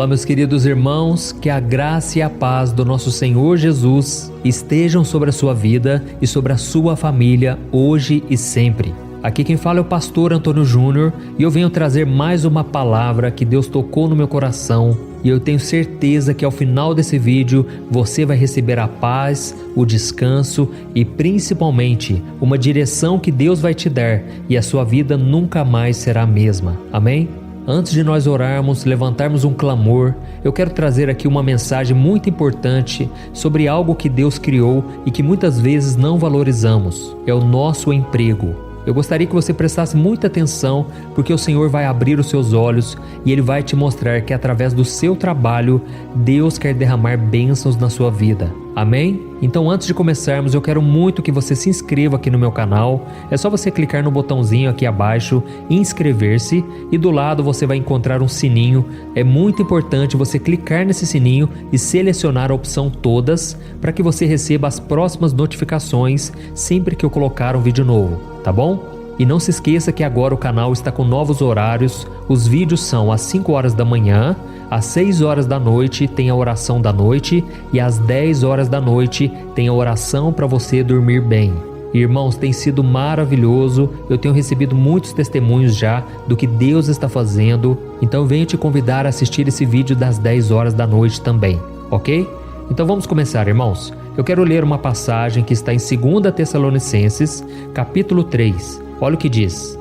Olá, meus queridos irmãos, que a graça e a paz do nosso Senhor Jesus estejam sobre a sua vida e sobre a sua família, hoje e sempre. Aqui quem fala é o pastor Antônio Júnior e eu venho trazer mais uma palavra que Deus tocou no meu coração e eu tenho certeza que ao final desse vídeo você vai receber a paz, o descanso e principalmente uma direção que Deus vai te dar e a sua vida nunca mais será a mesma. Amém? Antes de nós orarmos, levantarmos um clamor, eu quero trazer aqui uma mensagem muito importante sobre algo que Deus criou e que muitas vezes não valorizamos. É o nosso emprego. Eu gostaria que você prestasse muita atenção, porque o Senhor vai abrir os seus olhos e Ele vai te mostrar que através do seu trabalho, Deus quer derramar bênçãos na sua vida. Amém? Então antes de começarmos, eu quero muito que você se inscreva aqui no meu canal. É só você clicar no botãozinho aqui abaixo, inscrever-se, e do lado você vai encontrar um sininho. É muito importante você clicar nesse sininho e selecionar a opção todas, para que você receba as próximas notificações sempre que eu colocar um vídeo novo, tá bom? E não se esqueça que agora o canal está com novos horários. Os vídeos são às 5 horas da manhã, às 6 horas da noite tem a oração da noite e às 10 horas da noite tem a oração para você dormir bem. Irmãos, tem sido maravilhoso, eu tenho recebido muitos testemunhos já do que Deus está fazendo, então venho te convidar a assistir esse vídeo das 10 horas da noite também, ok? Então vamos começar, irmãos. Eu quero ler uma passagem que está em 2 Tessalonicenses, capítulo 3. Olha o que diz: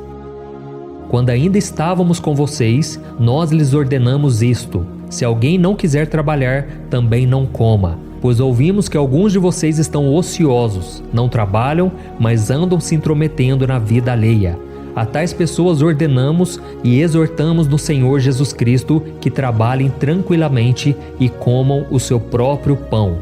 quando ainda estávamos com vocês, nós lhes ordenamos isto: se alguém não quiser trabalhar, também não coma. Pois ouvimos que alguns de vocês estão ociosos, não trabalham, mas andam se intrometendo na vida alheia. A tais pessoas ordenamos e exortamos no Senhor Jesus Cristo que trabalhem tranquilamente e comam o seu próprio pão.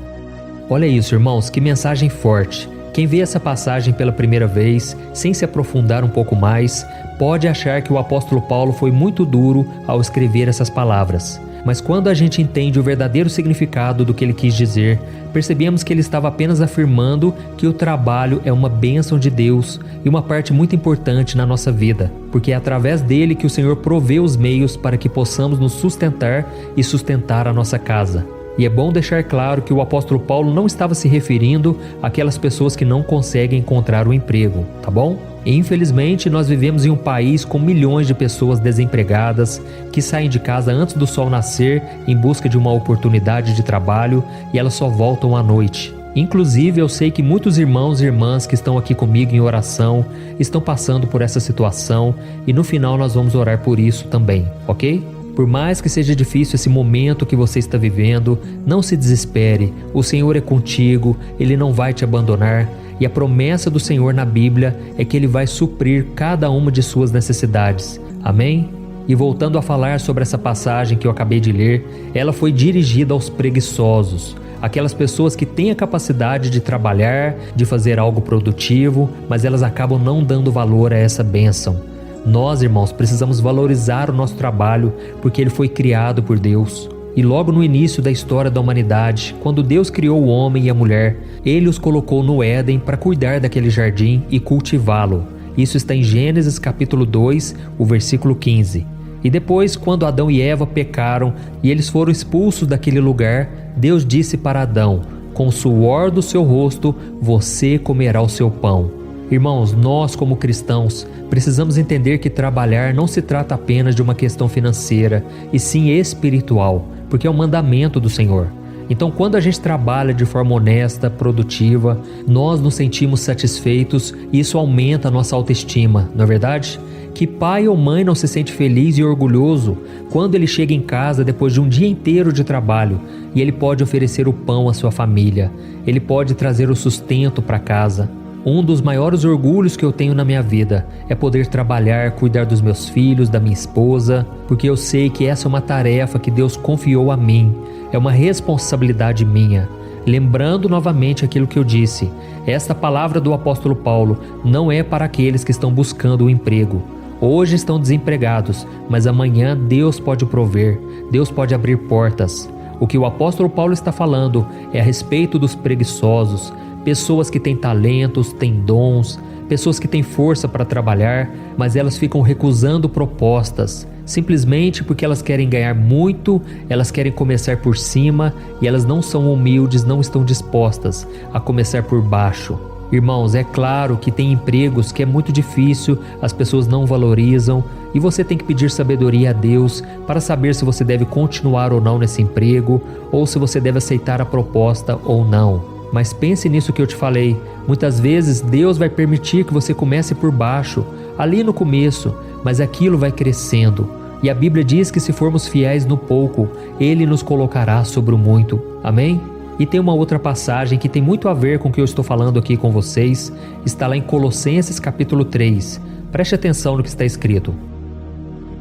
Olha isso, irmãos, que mensagem forte. Quem vê essa passagem pela primeira vez, sem se aprofundar um pouco mais, pode achar que o apóstolo Paulo foi muito duro ao escrever essas palavras. Mas quando a gente entende o verdadeiro significado do que ele quis dizer, percebemos que ele estava apenas afirmando que o trabalho é uma bênção de Deus e uma parte muito importante na nossa vida, porque é através dele que o Senhor provê os meios para que possamos nos sustentar e sustentar a nossa casa. E é bom deixar claro que o apóstolo Paulo não estava se referindo àquelas pessoas que não conseguem encontrar um emprego, tá bom? Infelizmente, nós vivemos em um país com milhões de pessoas desempregadas que saem de casa antes do sol nascer em busca de uma oportunidade de trabalho e elas só voltam à noite. Inclusive, eu sei que muitos irmãos e irmãs que estão aqui comigo em oração estão passando por essa situação e no final nós vamos orar por isso também, ok? Por mais que seja difícil esse momento que você está vivendo, não se desespere. O Senhor é contigo, Ele não vai te abandonar. E a promessa do Senhor na Bíblia é que Ele vai suprir cada uma de suas necessidades. Amém? E voltando a falar sobre essa passagem que eu acabei de ler, ela foi dirigida aos preguiçosos. Aquelas pessoas que têm a capacidade de trabalhar, de fazer algo produtivo, mas elas acabam não dando valor a essa bênção. Nós, irmãos, precisamos valorizar o nosso trabalho porque ele foi criado por Deus. E logo no início da história da humanidade, quando Deus criou o homem e a mulher, Ele os colocou no Éden para cuidar daquele jardim e cultivá-lo. Isso está em Gênesis capítulo 2, o versículo 15. E depois, quando Adão e Eva pecaram e eles foram expulsos daquele lugar, Deus disse para Adão: com o suor do seu rosto você comerá o seu pão. Irmãos, nós como cristãos precisamos entender que trabalhar não se trata apenas de uma questão financeira, e sim espiritual, porque é um mandamento do Senhor. Então, quando a gente trabalha de forma honesta, produtiva, nós nos sentimos satisfeitos e isso aumenta a nossa autoestima, não é verdade? Que pai ou mãe não se sente feliz e orgulhoso quando ele chega em casa depois de um dia inteiro de trabalho e ele pode oferecer o pão à sua família, ele pode trazer o sustento para casa. Um dos maiores orgulhos que eu tenho na minha vida é poder trabalhar, cuidar dos meus filhos, da minha esposa, porque eu sei que essa é uma tarefa que Deus confiou a mim, é uma responsabilidade minha. Lembrando novamente aquilo que eu disse, esta palavra do apóstolo Paulo não é para aqueles que estão buscando um emprego. Hoje estão desempregados, mas amanhã Deus pode prover, Deus pode abrir portas. O que o apóstolo Paulo está falando é a respeito dos preguiçosos, pessoas que têm talentos, têm dons, pessoas que têm força para trabalhar, mas elas ficam recusando propostas, simplesmente porque elas querem ganhar muito, elas querem começar por cima e elas não são humildes, não estão dispostas a começar por baixo. Irmãos, é claro que tem empregos que é muito difícil, as pessoas não valorizam e você tem que pedir sabedoria a Deus para saber se você deve continuar ou não nesse emprego ou se você deve aceitar a proposta ou não. Mas pense nisso que eu te falei, muitas vezes Deus vai permitir que você comece por baixo, ali no começo, mas aquilo vai crescendo. E a Bíblia diz que se formos fiéis no pouco, Ele nos colocará sobre o muito. Amém? E tem uma outra passagem que tem muito a ver com o que eu estou falando aqui com vocês, está lá em Colossenses capítulo 3. Preste atenção no que está escrito.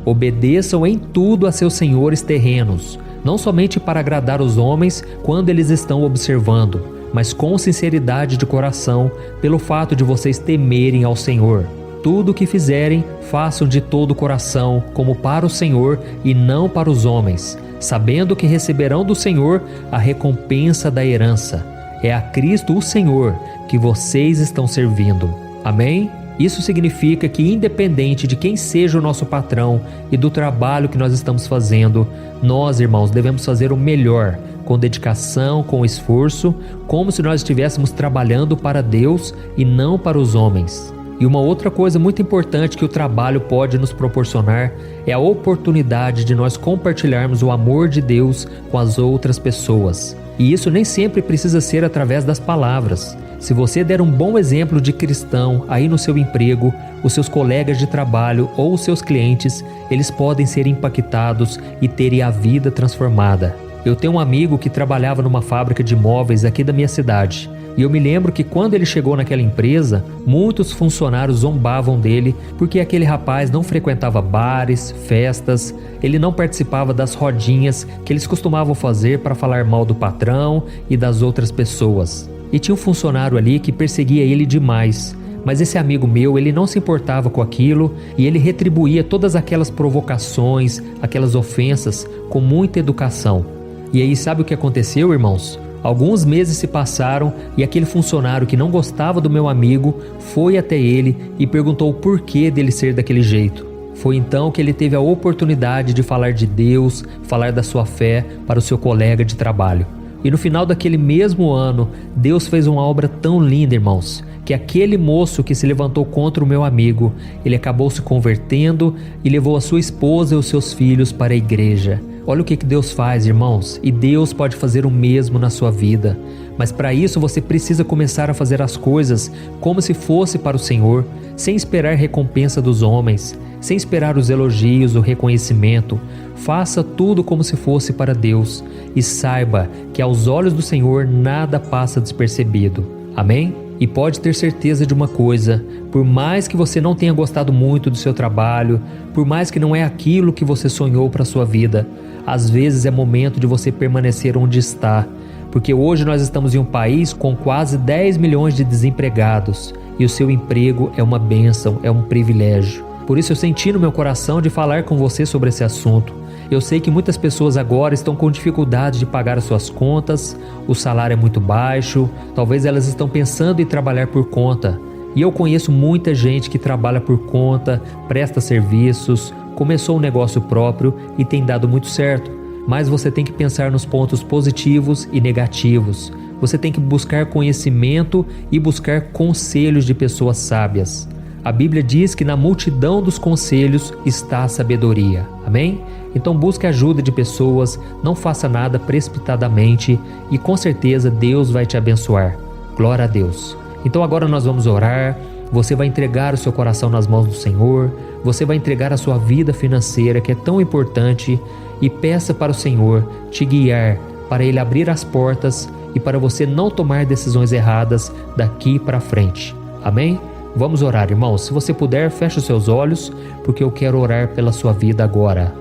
Obedeçam em tudo a seus senhores terrenos, não somente para agradar os homens quando eles estão observando, mas com sinceridade de coração, pelo fato de vocês temerem ao Senhor. Tudo o que fizerem, façam de todo o coração, como para o Senhor e não para os homens, sabendo que receberão do Senhor a recompensa da herança. É a Cristo o Senhor que vocês estão servindo. Amém? Isso significa que, independente de quem seja o nosso patrão e do trabalho que nós estamos fazendo, nós, irmãos, devemos fazer o melhor, com dedicação, com esforço, como se nós estivéssemos trabalhando para Deus e não para os homens. E uma outra coisa muito importante que o trabalho pode nos proporcionar é a oportunidade de nós compartilharmos o amor de Deus com as outras pessoas. E isso nem sempre precisa ser através das palavras. Se você der um bom exemplo de cristão aí no seu emprego, os seus colegas de trabalho ou os seus clientes, eles podem ser impactados e terem a vida transformada. Eu tenho um amigo que trabalhava numa fábrica de móveis aqui da minha cidade. E eu me lembro que quando ele chegou naquela empresa, muitos funcionários zombavam dele porque aquele rapaz não frequentava bares, festas, ele não participava das rodinhas que eles costumavam fazer para falar mal do patrão e das outras pessoas. E tinha um funcionário ali que perseguia ele demais. Mas esse amigo meu, ele não se importava com aquilo e ele retribuía todas aquelas provocações, aquelas ofensas com muita educação. E aí sabe o que aconteceu, irmãos? Alguns meses se passaram e aquele funcionário que não gostava do meu amigo foi até ele e perguntou o porquê dele ser daquele jeito. Foi então que ele teve a oportunidade de falar de Deus, falar da sua fé para o seu colega de trabalho. E no final daquele mesmo ano, Deus fez uma obra tão linda, irmãos, que aquele moço que se levantou contra o meu amigo, ele acabou se convertendo e levou a sua esposa e os seus filhos para a igreja. Olha o que Deus faz, irmãos, e Deus pode fazer o mesmo na sua vida. Mas para isso você precisa começar a fazer as coisas como se fosse para o Senhor, sem esperar recompensa dos homens, sem esperar os elogios, o reconhecimento. Faça tudo como se fosse para Deus e saiba que aos olhos do Senhor nada passa despercebido. Amém? E pode ter certeza de uma coisa, por mais que você não tenha gostado muito do seu trabalho, por mais que não é aquilo que você sonhou para a sua vida, às vezes é momento de você permanecer onde está, porque hoje nós estamos em um país com quase 10 milhões de desempregados e o seu emprego é uma bênção, é um privilégio. Por isso eu senti no meu coração de falar com você sobre esse assunto. Eu sei que muitas pessoas agora estão com dificuldade de pagar as suas contas, o salário é muito baixo, talvez elas estão pensando em trabalhar por conta. E eu conheço muita gente que trabalha por conta, presta serviços, começou um negócio próprio e tem dado muito certo. Mas você tem que pensar nos pontos positivos e negativos. Você tem que buscar conhecimento e buscar conselhos de pessoas sábias. A Bíblia diz que na multidão dos conselhos está a sabedoria. Amém? Então busque a ajuda de pessoas, não faça nada precipitadamente e com certeza Deus vai te abençoar. Glória a Deus. Então agora nós vamos orar, você vai entregar o seu coração nas mãos do Senhor, você vai entregar a sua vida financeira que é tão importante e peça para o Senhor te guiar, para Ele abrir as portas e para você não tomar decisões erradas daqui para frente. Amém? Vamos orar, irmãos. Se você puder, feche os seus olhos, porque eu quero orar pela sua vida agora.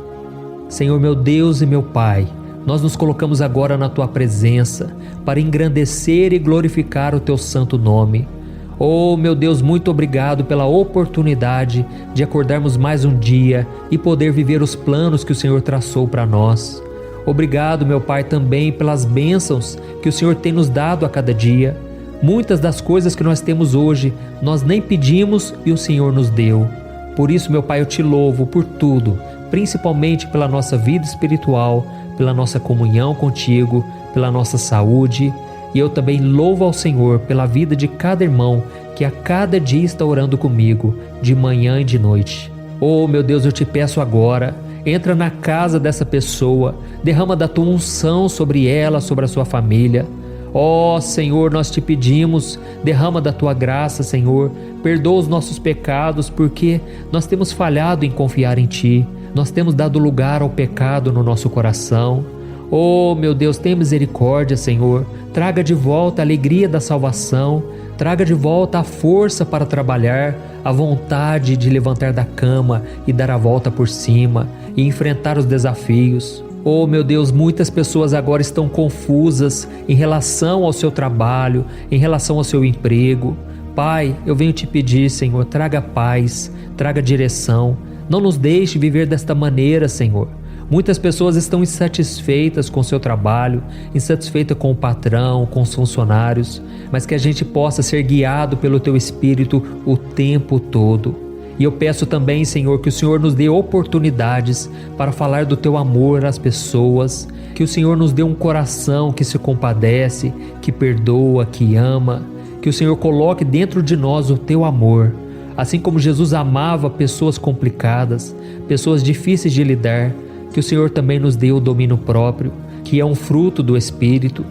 Senhor meu Deus e meu Pai, nós nos colocamos agora na Tua presença para engrandecer e glorificar o Teu santo nome. Oh, meu Deus, muito obrigado pela oportunidade de acordarmos mais um dia e poder viver os planos que o Senhor traçou para nós. Obrigado, meu Pai, também pelas bênçãos que o Senhor tem nos dado a cada dia. Muitas das coisas que nós temos hoje, nós nem pedimos e o Senhor nos deu. Por isso, meu Pai, eu te louvo por tudo, principalmente pela nossa vida espiritual, pela nossa comunhão contigo, pela nossa saúde. E eu também louvo ao Senhor pela vida de cada irmão que a cada dia está orando comigo, de manhã e de noite. Oh, meu Deus, eu te peço agora, entra na casa dessa pessoa, derrama da tua unção sobre ela, sobre a sua família. Ó Senhor, nós te pedimos, derrama da tua graça, Senhor, perdoa os nossos pecados, porque nós temos falhado em confiar em Ti, nós temos dado lugar ao pecado no nosso coração. Oh meu Deus, tenha misericórdia, Senhor, traga de volta a alegria da salvação, traga de volta a força para trabalhar, a vontade de levantar da cama e dar a volta por cima e enfrentar os desafios. Oh meu Deus, muitas pessoas agora estão confusas em relação ao seu trabalho, em relação ao seu emprego. Pai, eu venho te pedir, Senhor, traga paz, traga direção. Não nos deixe viver desta maneira, Senhor. Muitas pessoas estão insatisfeitas com o seu trabalho, insatisfeitas com o patrão, com os funcionários, mas que a gente possa ser guiado pelo Teu Espírito o tempo todo. E eu peço também, Senhor, que o Senhor nos dê oportunidades para falar do Teu amor às pessoas, que o Senhor nos dê um coração que se compadece, que perdoa, que ama, que o Senhor coloque dentro de nós o Teu amor. Assim como Jesus amava pessoas complicadas, pessoas difíceis de lidar, que o Senhor também nos dê o domínio próprio, que é um fruto do Espírito.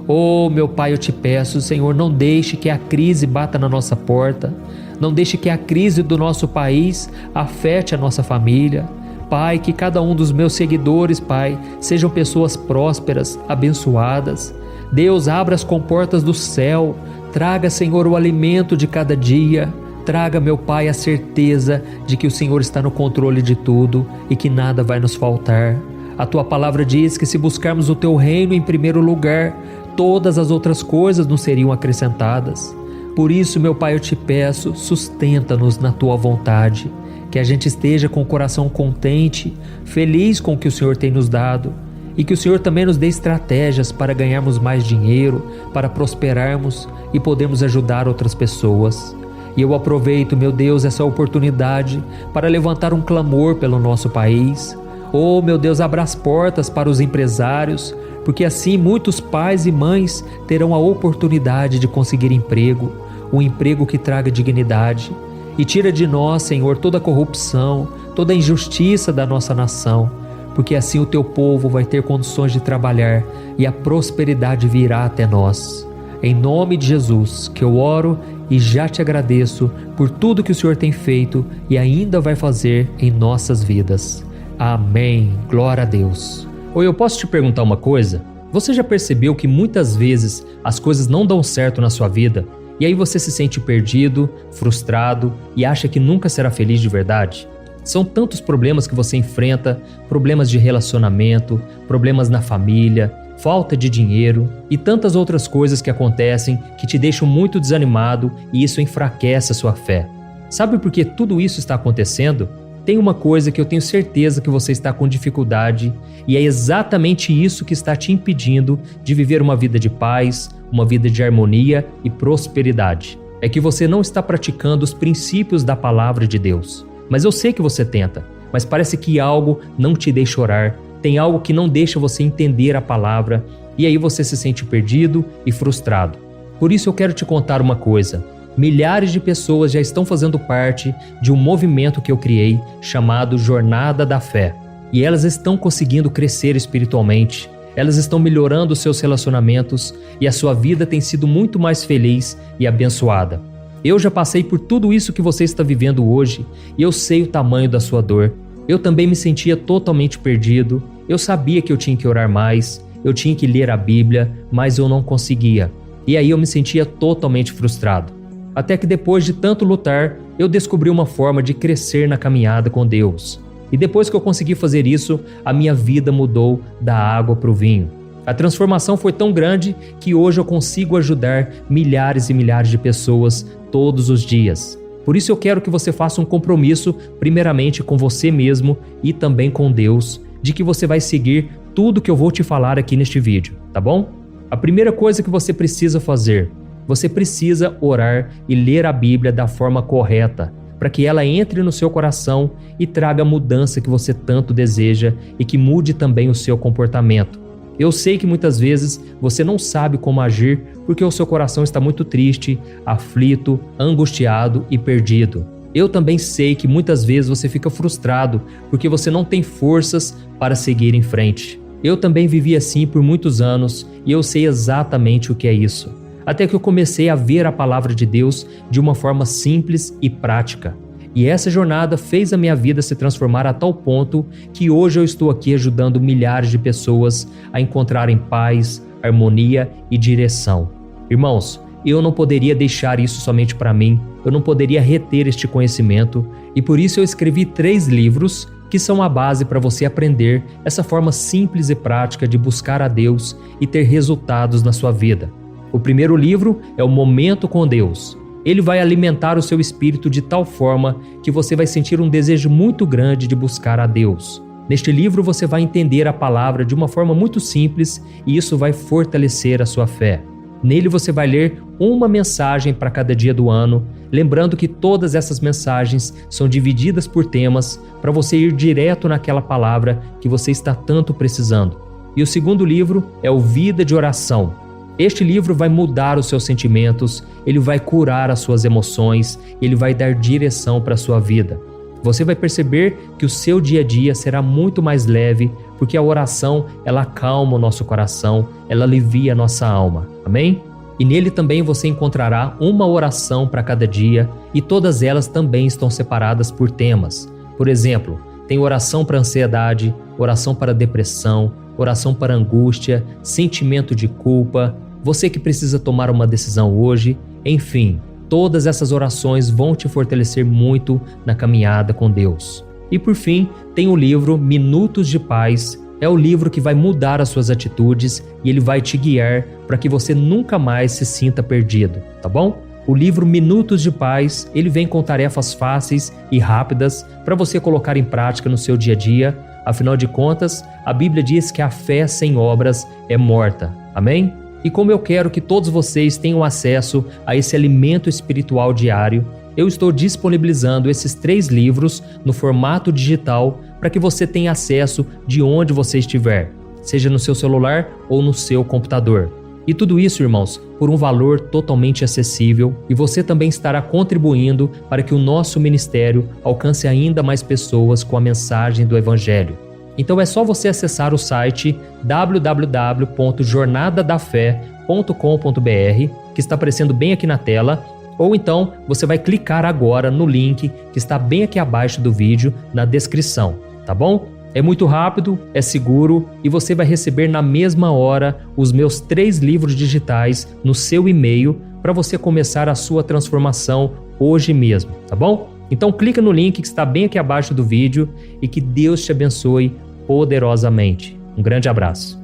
Oh, meu Pai, eu te peço, Senhor, não deixe que a crise bata na nossa porta, não deixe que a crise do nosso país afete a nossa família. Pai, que cada um dos meus seguidores, Pai, sejam pessoas prósperas, abençoadas. Deus, abra as comportas do céu, traga, Senhor, o alimento de cada dia. Traga, meu Pai, a certeza de que o Senhor está no controle de tudo e que nada vai nos faltar. A Tua palavra diz que se buscarmos o Teu reino em primeiro lugar, todas as outras coisas nos seriam acrescentadas. Por isso, meu Pai, eu te peço, sustenta-nos na Tua vontade, que a gente esteja com o coração contente, feliz com o que o Senhor tem nos dado e que o Senhor também nos dê estratégias para ganharmos mais dinheiro, para prosperarmos e podermos ajudar outras pessoas. E eu aproveito, meu Deus, essa oportunidade para levantar um clamor pelo nosso país. Oh, meu Deus, abra as portas para os empresários, porque assim muitos pais e mães terão a oportunidade de conseguir emprego, um emprego que traga dignidade. E tira de nós, Senhor, toda a corrupção, toda a injustiça da nossa nação, porque assim o Teu povo vai ter condições de trabalhar e a prosperidade virá até nós. Em nome de Jesus, que eu oro e já te agradeço por tudo que o Senhor tem feito e ainda vai fazer em nossas vidas. Amém. Glória a Deus. Oi, eu posso te perguntar uma coisa? Você já percebeu que muitas vezes as coisas não dão certo na sua vida e aí você se sente perdido, frustrado e acha que nunca será feliz de verdade? São tantos problemas que você enfrenta, problemas de relacionamento, problemas na família, falta de dinheiro e tantas outras coisas que acontecem que te deixam muito desanimado e isso enfraquece a sua fé. Sabe por que tudo isso está acontecendo? Tem uma coisa que eu tenho certeza que você está com dificuldade e é exatamente isso que está te impedindo de viver uma vida de paz, uma vida de harmonia e prosperidade. É que você não está praticando os princípios da palavra de Deus. Mas eu sei que você tenta, mas parece que algo não te deixa orar. Tem algo que não deixa você entender a palavra e aí você se sente perdido e frustrado. Por isso eu quero te contar uma coisa. Milhares de pessoas já estão fazendo parte de um movimento que eu criei chamado Jornada da Fé. E elas estão conseguindo crescer espiritualmente, elas estão melhorando seus relacionamentos e a sua vida tem sido muito mais feliz e abençoada. Eu já passei por tudo isso que você está vivendo hoje e eu sei o tamanho da sua dor. Eu também me sentia totalmente perdido, eu sabia que eu tinha que orar mais, eu tinha que ler a Bíblia, mas eu não conseguia. E aí eu me sentia totalmente frustrado. Até que depois de tanto lutar, eu descobri uma forma de crescer na caminhada com Deus. E depois que eu consegui fazer isso, a minha vida mudou da água para o vinho. A transformação foi tão grande que hoje eu consigo ajudar milhares e milhares de pessoas todos os dias. Por isso eu quero que você faça um compromisso, primeiramente com você mesmo e também com Deus, de que você vai seguir tudo que eu vou te falar aqui neste vídeo, tá bom? A primeira coisa que você precisa fazer, Você precisa orar e ler a Bíblia da forma correta, para que ela entre no seu coração e traga a mudança que você tanto deseja e que mude também o seu comportamento. Eu sei que muitas vezes você não sabe como agir porque o seu coração está muito triste, aflito, angustiado e perdido. Eu também sei que muitas vezes você fica frustrado porque você não tem forças para seguir em frente. Eu também vivi assim por muitos anos e eu sei exatamente o que é isso. Até que eu comecei a ver a palavra de Deus de uma forma simples e prática. E essa jornada fez a minha vida se transformar a tal ponto que hoje eu estou aqui ajudando milhares de pessoas a encontrarem paz, harmonia e direção. Irmãos, eu não poderia deixar isso somente para mim, eu não poderia reter este conhecimento e por isso eu escrevi 3 livros que são a base para você aprender essa forma simples e prática de buscar a Deus e ter resultados na sua vida. O primeiro livro é o Momento com Deus. Ele vai alimentar o seu espírito de tal forma que você vai sentir um desejo muito grande de buscar a Deus. Neste livro você vai entender a palavra de uma forma muito simples e isso vai fortalecer a sua fé. Nele você vai ler uma mensagem para cada dia do ano, lembrando que todas essas mensagens são divididas por temas para você ir direto naquela palavra que você está tanto precisando. E o segundo livro é o Vida de Oração. Este livro vai mudar os seus sentimentos, ele vai curar as suas emoções, ele vai dar direção para a sua vida. Você vai perceber que o seu dia a dia será muito mais leve, porque a oração, ela acalma o nosso coração, ela alivia a nossa alma. Amém? E nele também você encontrará uma oração para cada dia e todas elas também estão separadas por temas. Por exemplo, tem oração para ansiedade, oração para depressão, oração para angústia, sentimento de culpa, você que precisa tomar uma decisão hoje, enfim, todas essas orações vão te fortalecer muito na caminhada com Deus. E por fim, tem o livro Minutos de Paz. É o livro que vai mudar as suas atitudes e ele vai te guiar para que você nunca mais se sinta perdido, tá bom? O livro Minutos de Paz, ele vem com tarefas fáceis e rápidas para você colocar em prática no seu dia a dia. Afinal de contas, a Bíblia diz que a fé sem obras é morta. Amém? E como eu quero que todos vocês tenham acesso a esse alimento espiritual diário, eu estou disponibilizando esses 3 livros no formato digital para que você tenha acesso de onde você estiver, seja no seu celular ou no seu computador. E tudo isso, irmãos, por um valor totalmente acessível e você também estará contribuindo para que o nosso ministério alcance ainda mais pessoas com a mensagem do Evangelho. Então é só você acessar o site www.jornadadafé.com.br, que está aparecendo bem aqui na tela, ou então você vai clicar agora no link que está bem aqui abaixo do vídeo, na descrição, tá bom? É muito rápido, é seguro e você vai receber na mesma hora os meus 3 livros digitais no seu e-mail para você começar a sua transformação hoje mesmo, tá bom? Então clica no link que está bem aqui abaixo do vídeo e que Deus te abençoe poderosamente. Um grande abraço.